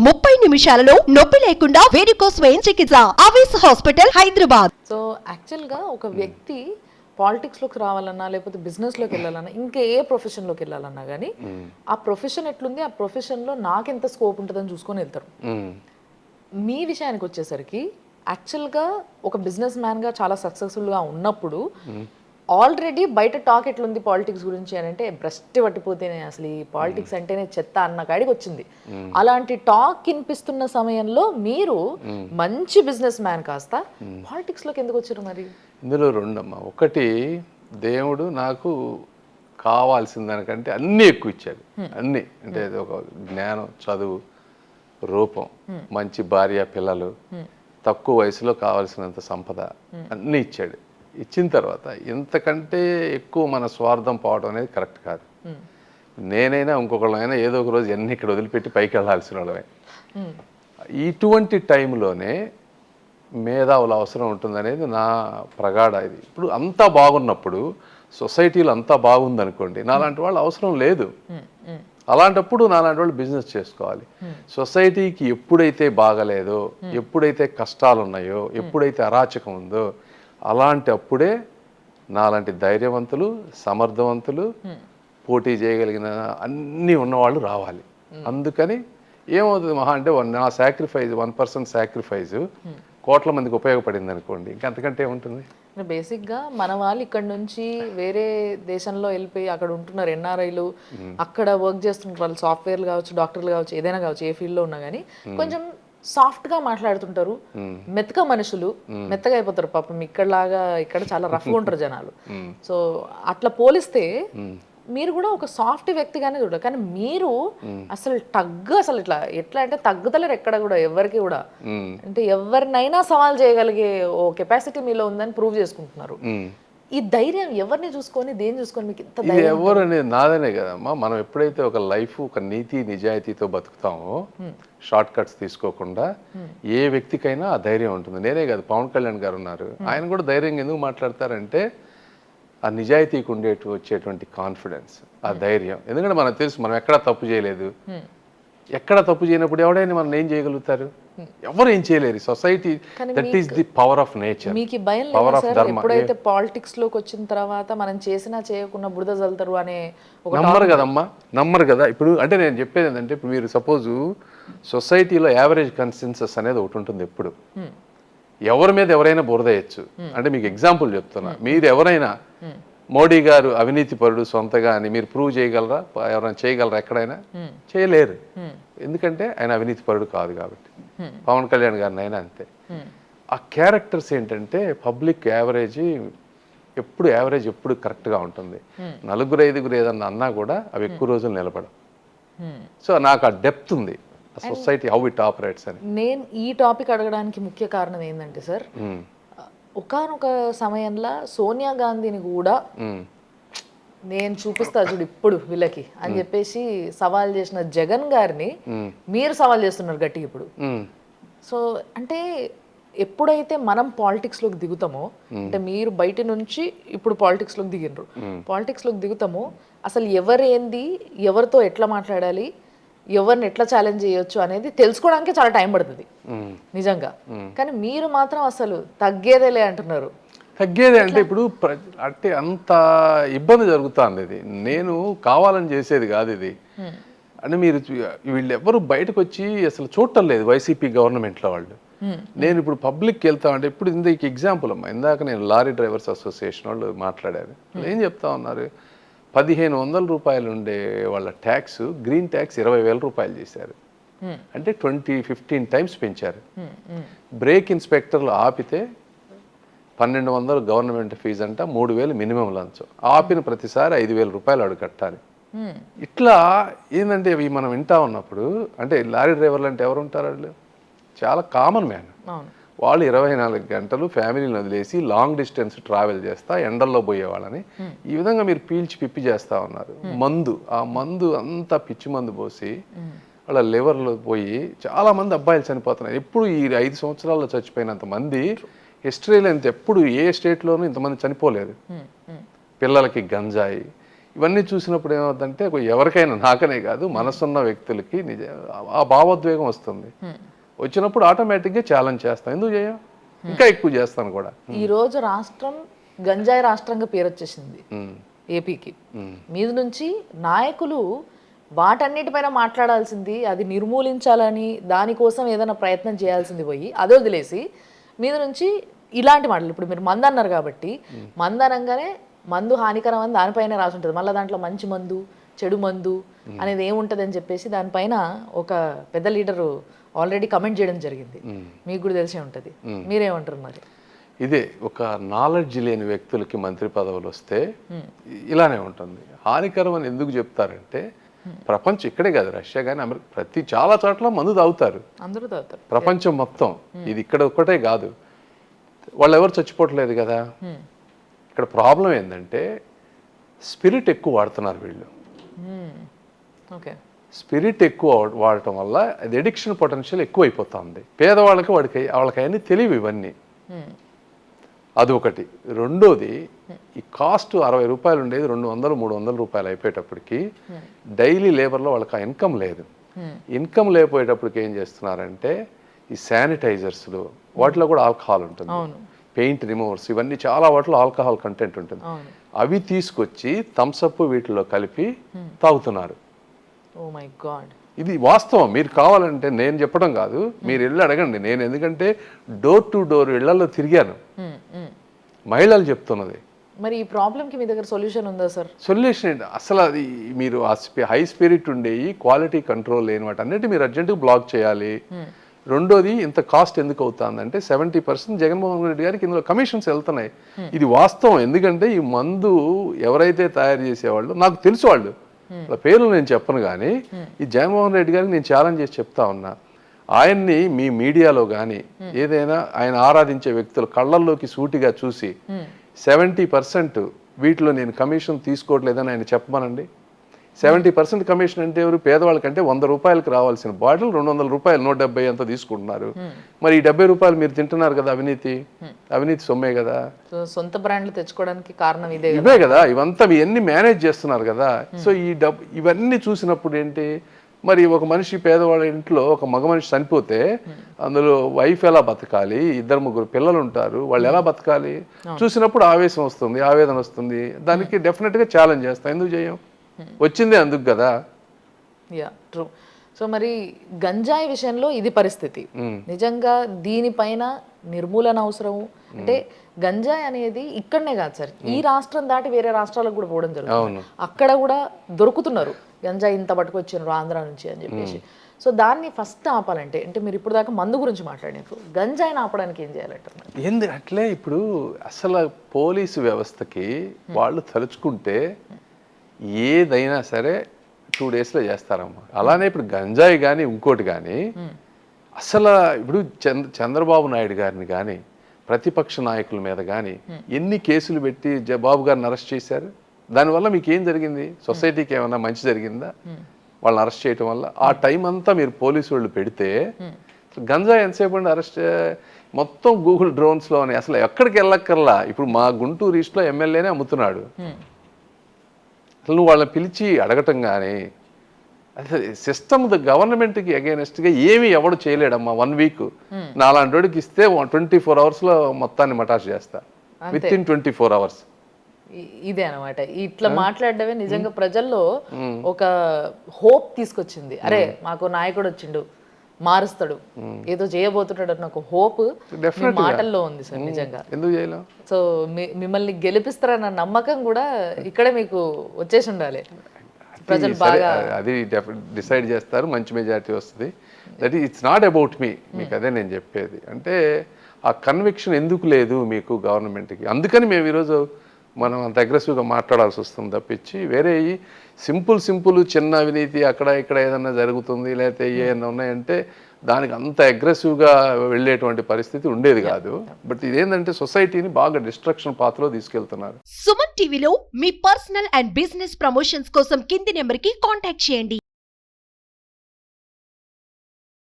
30 నిమిషాలలో నొప్పి లేకుండా వేడికోస్ వెయిన్ చికిత్స. ఆవేశ హాస్పిటల్, హైదరాబాద్. సో యాక్చువల్గా ఒక వ్యక్తి పాలిటిక్స్లోకి రావాలన్నా లేకపోతే బిజినెస్లోకి వెళ్ళాలన్నా ఇంకా ఏ ప్రొఫెషన్లోకి వెళ్ళాలన్నా కానీ ఆ ప్రొఫెషన్ ఎట్లుంది, ఆ ప్రొఫెషన్లో నాకు ఎంత స్కోప్ ఉంటుందని చూసుకొని వెళ్తారు. మీ విషయానికి వచ్చేసరికి యాక్చువల్గా ఒక బిజినెస్ మ్యాన్గా చాలా సక్సెస్ఫుల్గా ఉన్నప్పుడు ఆల్రెడీ బయట టాక్ ఎట్లుంది పాలిటిక్స్ గురించి అని అంటే భ్రష్టి పట్టిపోతేనే అసలు ఈ పాలిటిక్స్ అంటేనే చెత్త అన్న కాడికి వచ్చింది. అలాంటి టాక్ వినిపిస్తున్న సమయంలో మీరు మంచి బిజినెస్ మ్యాన్ కాస్త పాలిటిక్స్లోకి ఎందుకు వచ్చారు మరి? ఇందులో రెండమ్మా. ఒకటి, దేవుడు నాకు కావాల్సిన దానికంటే అన్నీ ఎక్కువ ఇచ్చాడు. అన్నీ అంటే ఒక జ్ఞానం, చదువు, రూపం, మంచి భార్య, పిల్లలు, తక్కువ వయసులో కావాల్సినంత సంపద అన్నీ ఇచ్చాడు. ఇచ్చిన తర్వాత ఇంతకంటే ఎక్కువ మన స్వార్థం పోవడం అనేది కరెక్ట్ కాదు. నేనైనా ఇంకొకళ్ళైనా ఏదో ఒక రోజు అన్ని ఇక్కడ వదిలిపెట్టి పైకి వెళ్ళాల్సిన వాళ్ళమే. ఇటువంటి టైంలోనే మేధావుల అవసరం ఉంటుందనేది నా ప్రగాఢ. ఇది ఇప్పుడు అంతా బాగున్నప్పుడు, సొసైటీలో అంతా బాగుందనుకోండి, నాలాంటి వాళ్ళు అవసరం లేదు. అలాంటప్పుడు నాలాంటి వాళ్ళు బిజినెస్ చేసుకోవాలి. సొసైటీకి ఎప్పుడైతే బాగలేదో, ఎప్పుడైతే కష్టాలు ఉన్నాయో, ఎప్పుడైతే అరాచకం ఉందో అలాంటి అప్పుడే నాలాంటి ధైర్యవంతులు, సమర్థవంతులు, పోటీ చేయగలిగిన అన్నీ ఉన్నవాళ్ళు రావాలి. అందుకని ఏమవుతుంది మహా అంటే నా సాక్రిఫైస్, 1% సాక్రిఫైస్ కోట్ల మందికి ఉపయోగపడింది అనుకోండి, ఇంకంతకంటే ఏముంటుంది? బేసిక్గా మన వాళ్ళు ఇక్కడ నుంచి వేరే దేశంలో వెళ్ళిపోయి అక్కడ ఉంటున్నారు ఎన్ఆర్ఐలు, అక్కడ వర్క్ చేస్తుంటారు వాళ్ళు, సాఫ్ట్వేర్లు కావచ్చు, డాక్టర్లు కావచ్చు, ఏదైనా కావచ్చు, ఏ ఫీల్డ్లో ఉన్నా కానీ కొంచెం సాఫ్ట్గా మాట్లాడుతుంటారు, మెత్తగా మనుషులు మెత్తగా అయిపోతారు పాపం. ఇక్కడ చాలా రఫ్గా ఉంటారు జనాలు. సో అట్లా పోలిస్తే మీరు కూడా ఒక సాఫ్ట్ వ్యక్తిగానే చూడాలి. కానీ మీరు అసలు అసలు ఎట్లా అంటే తగ్గుతలేరు ఎక్కడ కూడా, ఎవరికి కూడా. అంటే ఎవరినైనా సవాల్ చేయగలిగే ఓ కెపాసిటీ మీలో ఉందని ప్రూవ్ చేసుకుంటున్నారు. ఈ ధైర్యం ఎవరిని చూసుకొని, దేని చూసుకొని మీకు ఇంత ధైర్యం? ఎవరు అనేది నాదనే కదమ్మా. మనం ఎప్పుడైతే ఒక లైఫ్ ఒక నీతి నిజాయితీతో బతుకుతామో, షార్ట్ కట్స్ తీసుకోకుండా, ఏ వ్యక్తికైనా ఆ ధైర్యం ఉంటుంది. నేనే కాదు, పవన్ కళ్యాణ్ గారు ఉన్నారు, ఆయన కూడా ధైర్యంగా ఎందుకు మాట్లాడతారంటే ఆ నిజాయితీకి వచ్చేటువంటి కాన్ఫిడెన్స్, ఆ ధైర్యం. ఎందుకంటే మనకు తెలుసు మనం ఎక్కడా తప్పు చేయలేదు. ఎక్కడ తప్పు చేయనప్పుడు ఎవడైనా మనం ఏం చేయగలుగుతారు? ఎవరు ఏం చేయలేరు. Society, that is the power of nature. మీకు భయం లేదా సార్? ఎప్పుడైతే పాలిటిక్స్ లోకి వచ్చిన తర్వాత మనం చేసినా చేయకుండా బురద చల్లుతారు అనే ఒక నమ్మరు కదమ్మా, నమ్మరు కదా. ఇప్పుడు అంటే నేను చెప్పేది ఏంటంటే, ఇప్పుడు మీరు సపోజు సొసైటీలో యావరేజ్ కన్సెన్సస్ అనేది ఒకటి ఉంటుంది ఎప్పుడు. ఎవరి మీద ఎవరైనా బురదేయచ్చు. అంటే మీకు ఎగ్జాంపుల్ చెప్తున్నా, మీరు ఎవరైనా మోడీ గారు అవినీతి పరుడు సొంతగా అని మీరు ప్రూవ్ చేయగలరా? ఎవరైనా చేయగలరా? ఎక్కడైనా చేయలేరు. ఎందుకంటే ఆయన అవినీతి పరుడు కాదు కాబట్టి. పవన్ కళ్యాణ్ గారిని అయినా అంతే. ఆ క్యారెక్టర్స్ ఏంటంటే పబ్లిక్ యావరేజ్ ఎప్పుడు కరెక్ట్గా ఉంటుంది. నలుగురు ఐదుగురు ఏదన్నా అన్నా కూడా అవి ఎక్కువ రోజులు నిలబడవు. సో నాకు ఆ డెప్త్ ఉంది, సొసైటీ హౌ ఇట్ ఆపరేట్స్ అని. నేను ఈ టాపిక్ అడగడానికి ముఖ్య కారణం ఏంటంటే సార్, ఒకానొక సమయంలో సోనియా గాంధీని కూడా నేను చూపిస్తా చూడు ఇప్పుడు వీళ్ళకి అని చెప్పేసి సవాల్ చేసిన జగన్ గారిని మీరు సవాల్ చేస్తున్నారు గట్టిగా ఇప్పుడు. సో అంటే ఎప్పుడైతే మనం పాలిటిక్స్లోకి దిగుతామో, అంటే మీరు బయట నుంచి ఇప్పుడు పాలిటిక్స్లోకి దిగినరు, పాలిటిక్స్లోకి దిగుతామో అసలు ఎవరేంది, ఎవరితో ఎట్లా మాట్లాడాలి, ఎవరిని ఎట్లా ఛాలెంజ్ చేయొచ్చు అనేది తెలుసుకోవడానికి చాలా టైం పడుతుంది నిజంగా. కానీ మీరు మాత్రం అసలు తగ్గేదేలే అంటున్నారు. తగ్గేదే అంటే ఇప్పుడు అంటే అంత ఇబ్బంది జరుగుతుంది. ఇది నేను కావాలని చేసేది కాదు. ఇది అంటే మీరు వీళ్ళు ఎవరు బయటకు వచ్చి అసలు చూడటం లేదు వైసీపీ గవర్నమెంట్లో వాళ్ళు. నేను ఇప్పుడు పబ్లిక్కి వెళ్తామంటే, ఇప్పుడు ఇందుకు ఎగ్జాంపుల్ అమ్మా, ఇందాక నేను లారీ డ్రైవర్స్ అసోసియేషన్ వాళ్ళు మాట్లాడారు. ఏం చెప్తా ఉన్నారు, 1500 రూపాయలు ఉండే వాళ్ళ ట్యాక్స్, గ్రీన్ ట్యాక్స్ 20,000 రూపాయలు చేశారు. అంటే 15 టైమ్స్ పెంచారు. బ్రేక్ ఇన్స్పెక్టర్లు ఆపితే 1200 గవర్నమెంట్ ఫీజు అంట, 3000 మినిమం లంచం. ఆపిన ప్రతిసారి 5,000 రూపాయలు అడుగు కట్టాలి. ఇట్లా ఏంటంటే ఇవి మనం వింటా ఉన్నప్పుడు, అంటే లారీ డ్రైవర్లు అంటే ఎవరు ఉంటారు? వాళ్ళు చాలా కామన్ మ్యాన్. వాళ్ళు 24 గంటలు ఫ్యామిలీని వదిలేసి లాంగ్ డిస్టెన్స్ ట్రావెల్ చేస్తా ఎండల్లో పోయేవాళ్ళని ఈ విధంగా మీరు పీల్చి పిప్పి చేస్తూ ఉన్నారు. ఆ మందు అంతా పిచ్చి మందు పోసి వాళ్ళ లివర్లో పోయి చాలామంది అబ్బాయిలు చనిపోతున్నారు. ఎప్పుడు ఈ 5 సంవత్సరాల్లో చచ్చిపోయినంత మంది హిస్టరీలో ఎప్పుడు ఏ స్టేట్లోనూ ఇంతమంది చనిపోలేదు. పిల్లలకి గంజాయి, ఇవన్నీ చూసినప్పుడు ఏమవుతుందంటే ఎవరికైనా నాకనే కాదు మనసున్న వ్యక్తులకి ఆ భావోద్వేగం వస్తుంది. వచ్చినప్పుడు ఆటోమేటిక్గా ఛాలెంజ్ చేస్తాను, ఎందుకు చేయం, ఇంకా ఎక్కువ చేస్తాను కూడా. ఈ రోజు రాష్ట్రం గంజాయి రాష్ట్రంగా పేరు వచ్చేసింది ఏపీకి. మీద నుంచి నాయకులు వాటన్నిటిపైన మాట్లాడాల్సింది, అది నిర్మూలించాలని దానికోసం ఏదైనా ప్రయత్నం చేయాల్సింది పోయి అదే వదిలేసి మీద నుంచి ఇలాంటి మాటలు. ఇప్పుడు మీరు మందు అన్నారు కాబట్టి మందు అనగానే మందు హానికరం అని దానిపైన రాసి ఉంటుంది, మళ్ళీ దాంట్లో మంచి మందు చెడు మందు అనేది ఏముంటుంది అని చెప్పేసి దానిపైన ఒక పెద్ద లీడరు ఆల్రెడీ కమెంట్ చేయడం జరిగింది, మీకు కూడా తెలిసే ఉంటుంది. మీరేమంటారు మరి? ఇదే ఒక నాలెడ్జ్ లేని వ్యక్తులకి మంత్రి పదవులు వస్తే ఇలానే ఉంటుంది. హానికరం అని ఎందుకు చెప్తారంటే ప్రపంచం ఇక్కడే కాదు, రష్యా కానీ అమెరికా చాలా చోట్ల మందు తాగుతారు, అందరూ తాగుతారు ప్రపంచం మొత్తం. ఇది ఇక్కడ ఒక్కటే కాదు, వాళ్ళు ఎవరు చచ్చిపోవట్లేదు కదా. ఇక్కడ ప్రాబ్లం ఏంటంటే స్పిరిట్ ఎక్కువ వాడుతున్నారు వీళ్ళు. ఓకే, స్పిరిట్ ఎక్కువ వాడటం వల్ల అది ఎడిక్షన్ పొటెన్షియల్ ఎక్కువ అయిపోతుంది పేదవాళ్ళకి. వాళ్ళకి అవన్నీ తెలియవు ఇవన్నీ. అది ఒకటి. రెండోది, ఈ కాస్ట్ 60 రూపాయలు ఉండేది 200-300 రూపాయలు అయిపోయేటప్పటికి డైలీ లేబర్లో వాళ్ళకి ఆ ఇన్కమ్ లేదు. ఇన్కమ్ లేకపోయేటప్పటికి ఏం చేస్తున్నారంటే ఈ శానిటైజర్స్లు వాటిలో కూడా ఆల్కహాల్ ఉంటుంది, పెయింట్ రిమూవర్స్, ఇవన్నీ చాలా వాటిలో ఆల్కహాల్ కంటెంట్ ఉంటుంది. అవి తీసుకొచ్చి థమ్సప్ వీటిలో కలిపి తాగుతున్నారు. ఓ మై గాడ్, ఇది వాస్తవం. మీరు కావాలంటే నేను చెప్పడం కాదు, మీరు వెళ్ళి అడగండి. నేను ఎందుకంటే డోర్ టు డోర్ ఇళ్లలో తిరిగాను, మహిళలు చెప్తున్నది. మరి ఈ ప్రాబ్లంకి మీ దగ్గర సొల్యూషన్ ఉందా సార్? సొల్యూషన్ ఏంటి అసలు? అది మీరు హై స్పిరిట్ ఉండేవి, క్వాలిటీ కంట్రోల్ లేని వాటి అన్నిటి మీరు అర్జెంటుగా బ్లాక్ చేయాలి. రెండోది, ఇంత కాస్ట్ ఎందుకు అవుతుందంటే 70% జగన్మోహన్ రెడ్డి గారికి ఇందులో కమిషన్స్ వెళ్తున్నాయి. ఇది వాస్తవం. ఎందుకంటే ఈ మందు ఎవరైతే తయారు చేసేవాళ్ళు నాకు తెలుసు, వాళ్ళు పేర్లు నేను చెప్పను, కానీ ఈ జగన్మోహన్ రెడ్డి గారికి నేను ఛాలెంజ్ చేసి చెప్తా ఉన్నా, ఆయన్ని మీ మీడియాలో కానీ ఏదైనా ఆయన ఆరాధించే వ్యక్తులు కళ్ళల్లోకి సూటిగా చూసి 70% వీటిలో నేను కమిషన్ తీసుకోవట్లేదని ఆయన చెప్పమనండి. 70% కమిషన్ అంటే ఎవరు? పేదవాళ్ళకంటే 100 రూపాయలకు రావాల్సిన బాటిల్ 200 రూపాయలు, 170 అంతా తీసుకుంటున్నారు. మరి ఈ 70 రూపాయలు మీరు తింటున్నారు కదా, అవినీతి సొమ్మే కదా. సొంత బ్రాండ్లు తెచ్చుకోవడానికి కారణం ఇవే కదా, ఇవంతా ఇవన్నీ మేనేజ్ చేస్తున్నారు కదా. సో ఇవన్నీ చూసినప్పుడు ఏంటి, మరి ఒక మనిషి పేదవాళ్ళ ఇంట్లో ఒక మగ మనిషి చనిపోతే అందులో వైఫ్ ఎలా బతకాలి, 2-3 పిల్లలు ఉంటారు, వాళ్ళు ఎలా బతకాలి చూసినప్పుడు ఆవేశం వస్తుంది, ఆవేదన వస్తుంది. దానికి డెఫినెట్గా ఛాలెంజ్ చేస్తాం, ఎందుకు చేయం, వచ్చిందే అందుకు కదా. Yeah true. సో మరి గంజాయి విషయంలో ఇది పరిస్థితి. నిజంగా దీనిపైన నిర్మూలన అవసరం. అంటే గంజాయి అనేది ఇక్కడనే కాదు సార్, ఈ రాష్ట్రం దాటి వేరే రాష్ట్రాలకు కూడా పోవడం జరుగుతుంది. అక్కడ కూడా దొరుకుతున్నారు గంజాయి, ఇంత పట్టుకొచ్చినారు ఆంధ్ర నుంచి అని చెప్పేసి. సో దాన్ని ఫస్ట్ ఆపాలంటే, అంటే మీరు ఇప్పుడు దాకా మందు గురించి మాట్లాడినప్పుడు గంజాయిని ఆపడానికి ఏం చేయాలంటారు? ఏంది అట్లే ఇప్పుడు అసలు పోలీసు వ్యవస్థకి వాళ్ళు తలుచుకుంటే ఏదైనా సరే 2 డేస్లో చేస్తారమ్మా. అలానే ఇప్పుడు గంజాయి కానీ ఇంకోటి కానీ అసలు ఇప్పుడు చంద్రబాబు నాయుడు గారిని కానీ ప్రతిపక్ష నాయకుల మీద కానీ ఎన్ని కేసులు పెట్టి బాబు గారిని అరెస్ట్ చేశారు? దానివల్ల మీకు ఏం జరిగింది? సొసైటీకి ఏమైనా మంచి జరిగిందా వాళ్ళని అరెస్ట్ చేయటం వల్ల? ఆ టైం అంతా మీరు పోలీసు వాళ్ళు పెడితే గంజాయి ఎంతసేపు అండి అరెస్ట్? మొత్తం గూగుల్ డ్రోన్స్లోనే అసలు ఎక్కడికి వెళ్ళక్కర్లా. ఇప్పుడు మా గుంటూరు ఈస్ట్లో ఎమ్మెల్యేనే అమ్ముతున్నాడు. అసలు నువ్వు వాళ్ళని పిలిచి అడగటం కానీ అసలు సిస్టమ్ గవర్నమెంట్కి అగైనెస్ట్గా ఏమీ ఎవడు చేయలేడమ్మా. 1 వీక్ నాలాంటి వాడికి ఇస్తే 24 అవర్స్లో మొత్తాన్ని మటాష్ చేస్తా, విత్-ఇన్ 24 అవర్స్. ఇదే అనమాట, ఇట్లా మాట్లాడడమే నిజంగా ప్రజల్లో ఒక హోప్ తీసుకొచ్చింది. అరే మాకు నాయకుడు వచ్చిండు, మారుస్తాడు, ఏదో చేయబోతున్నాడు అన్న ఒక హోప్ మాటల్లో ఉంది సార్ నిజంగా. ఎందుకు చేయలేం? సో మిమ్మల్ని గెలిపిస్తారన్న నమ్మకం కూడా ఇక్కడే మీకు వచ్చేసి ఉండాలి. ప్రజలు బాగా అది డిసైడ్ చేస్తారు, మంచి మెజారిటీ వస్తుంది. That it's not about me. మీకు అదే నేను చెప్పేది. అంటే ఆ కన్విక్షన్ ఎందుకు లేదు మీకు గవర్నమెంట్కి? అందుకని మేము ఈరోజు మనం అంత అగ్రెసివ్గా మాట్లాడాల్సి వస్తుంది తప్పించి వేరే సింపుల్ చిన్న అవినీతి అక్కడ ఇక్కడ ఏదన్నా జరుగుతుంది లేకపోతే ఏమైనా ఉన్నాయంటే దానికి అంత అగ్రెసివ్గా వెళ్ళేటువంటి పరిస్థితి ఉండేది కాదు. బట్ ఇదేంటంటే సొసైటీని బాగా డిస్ట్రక్షన్ పాత్రలో తీసుకెళ్తున్నారు. సుమన్ టీవీలో మీ పర్సనల్ అండ్ బిజినెస్ ప్రమోషన్స్ కోసం కింది నెంబర్కి కాంటాక్ట్ చేయండి.